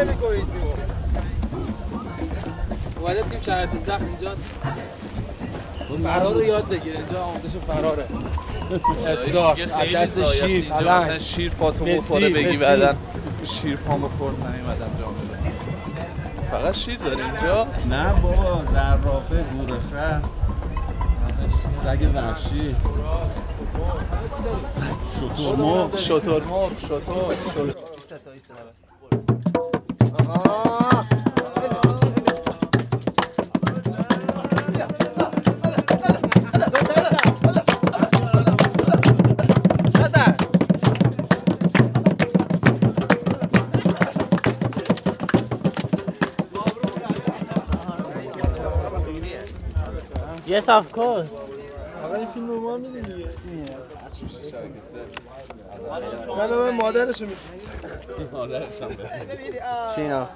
نمی‌کنه این تیمو. اومده تیم شرایط سخت اینجا فرار رو یاد بگیره. اینجا آموزش فراره. استاد دست شیر مثلا شیر پاتو بخوره بگی بعدن شیر پامو خورد نمیدم جامعه. فقط شیر داره اینجا؟ نه بابا زرافه گورخر سگ وحشی شترمرغ Yes, of course. آقا این فیلم رو ما میدیم دیگه. من مادرشو میشم. مادرشم به. چینا.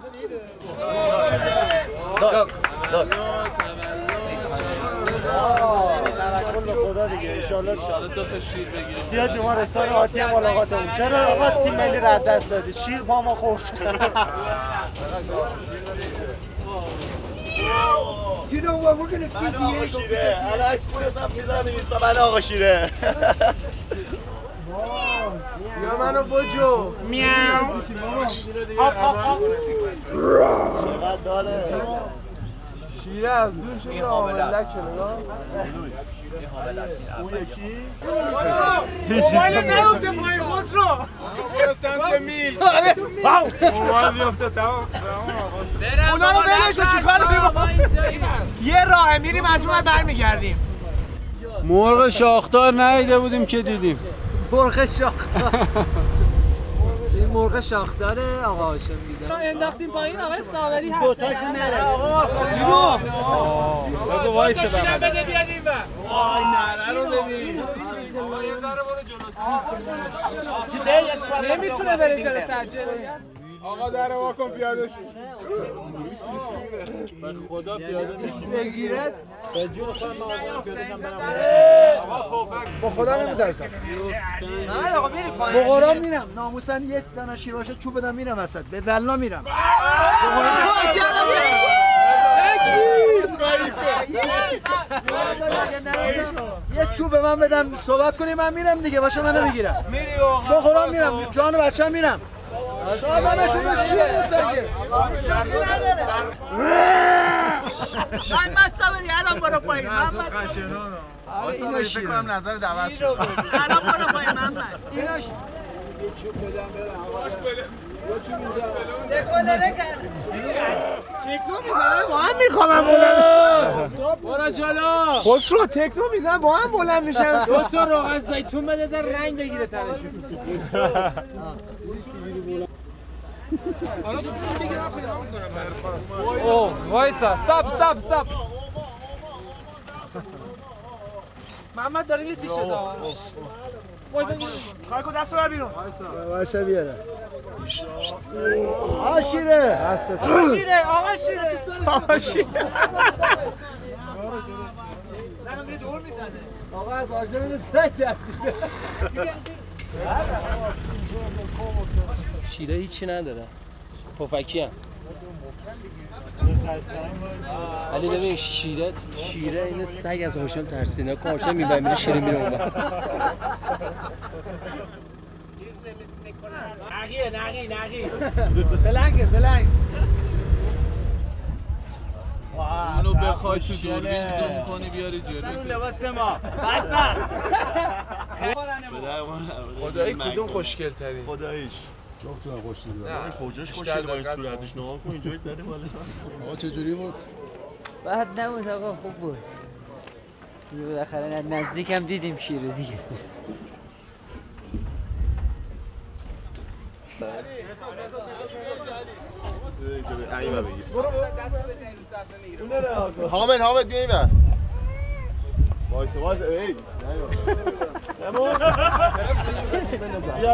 توکل به خدا دیگه ان شاء الله دو تا شیر بگیریم. بیاد بیمارستان آتی ملاقاتمون. چرا آقا تیم ملی رو از دست دادی؟ شیر پامو خورد. You know what? We're gonna feed آقا شیره. الکس خودم میذارم می‌نویسم من آقا شیره. یا منو بجو. میاو. چقدر داره؟ شیره از دور شده آملک نگاه. اون یکی موبایل نیفته پای خسرو. برو سمت میل. موبایل بیفته تمام. اونا رو ولشو چیکار می‌کنی؟ یه راه میریم از اون برمیگردیم. مرغ شاخدار ندیده بودیم که دیدیم. مرغ شاخدار. این مرغ شاخداره آقا هاشم دیدم. انداختیم پایین آقای صابری هست. دوتاشون نره. اینو. بگو وایسه شیرم بده بیاد این بر. وای نره رو ببین. آقا یه ذره برو جلو. نمیتونه بره جلو تجربه است. آقا در واکن پیاده شو. خدا پیاده میشه. بگیرد. به جون خودم من پیادهشم برم. با خدا نمیترسم. نه آقا میری پایین. با قرآن میرم. ناموسن یک دانه شیر باشه چوب بدم میرم وسط. به والله میرم. یه چوب به من بدن صحبت کنی من میرم دیگه باشه منو بگیرم. با قرآن میرم. جان بچه‌م میرم. صاحبانشون رو شیر نسنگه. محمد صابری الان برو پایین. محمد آقا فکر کنم نظر دعوت شد. الان برو پایین محمد. ایناش یه چوب بدم برم. باش بله. یه چوب میذارم. دکولره کرد. تکنو میزنن با هم میخوامن بلند. برو جلو. خسرو تکنو میزنن با هم بلند میشن. دو تا روغن زیتون بده زر رنگ بگیره تنش. اوه وایسا استاپ محمد داره میاد پیش تا خاکو دستو بر بیرون. باشه بیاره. آقا شیره. آقا شیره. منو می دور میزنه. آقا از عاشق سگ ترسیده. شیره هیچی نداره. پفکی هم. ولی ببین شیره این سگ از هاشم ترسیده. هاشم میبره میره شیره میره اون بر. نقی. بلنگ. اونو بخوای تو دوربین زوم کنی بیاری جلو. لباس ما. بدبخت. خدایی کدوم خوشگل ترین؟ خداییش جفتون خوشگل بود. کجاش خوشگل با این صورتش نگاه کن اینجوری زده بالا. آقا چجوری بود؟ بد نبود آقا خوب بود. بالاخره نزدیکم دیدیم شیر دیگه. حامد بیا این بر. وایسا ای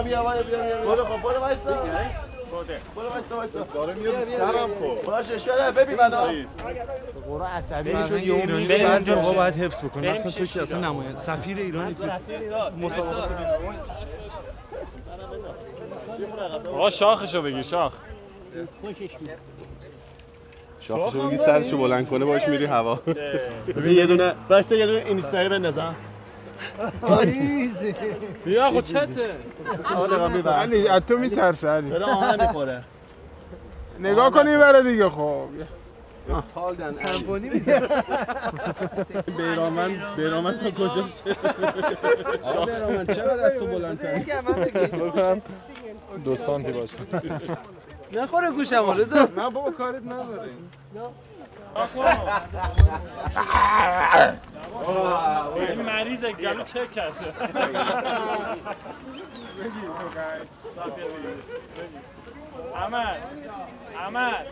بیا برو وایسا. داره میاد سرم خب. باشه اشکاله ببین منو. قرا عصبی شد ایرانی بعضی موقع باید حفظ بکنی. مثلا تو که اصلا نماینده سفیر ایرانی مسابقات. آقا شاخشو بگیر شاخ. شاخشو بگی سرشو بلند کنه باش میری هوا. یه دونه بسته یه دونه اینستایی بندازم. بیا خود چته آقا دقیقا میبر علی از تو میترسه علی بلا آهنه میخوره نگاه کنی بره دیگه خب سمفونی میزنه. بیرامن تا کجاست؟ بیرامن چقدر از تو بلند کنی؟ بکنم 2 سانتی باشه نخوره گوشم رضا. نه بابا کارت نداره این مریضه گلو چک کرده احمد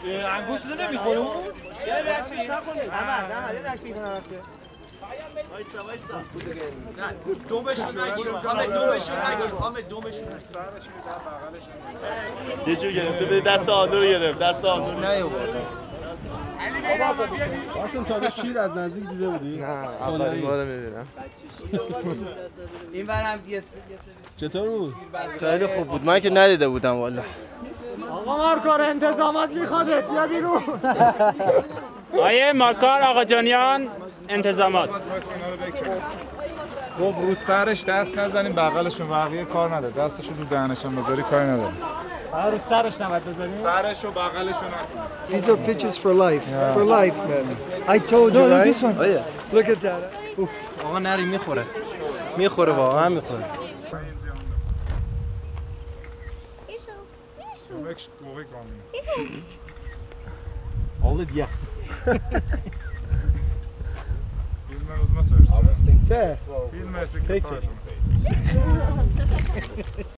انگوشت رو نمیخوره اون؟ یه دست پیش نکنید احمد یه دست پیش نکنید وایسا دومشو نگیر حامد دومشو یه جور گرفته بده دست آنو رو گرفت دست آنو رو قاسم تا شیر از نزدیک دیده بودی؟ نه اولین بار میبینم این برم چطور بود؟ خیلی خوب بود من که ندیده بودم والا آقا مارکار انتظامات میخوادت بیا بیرون آیه مارکار آقا جانیان انتظامات گفت رو سرش دست نزنیم بغلشون بقیه کار نداره دستشو رو دهنشون بذاری کاری نداره رو سرش نباید بزنیم سرشو بغلشو نکن These are pictures for life. For life, man. I told you, right? This one. Look at that. آقا نری میخوره واقعا میخوره Oldu ya. Bilmem uzman söylüyorsun. Çe. Bilmezsin. Peki.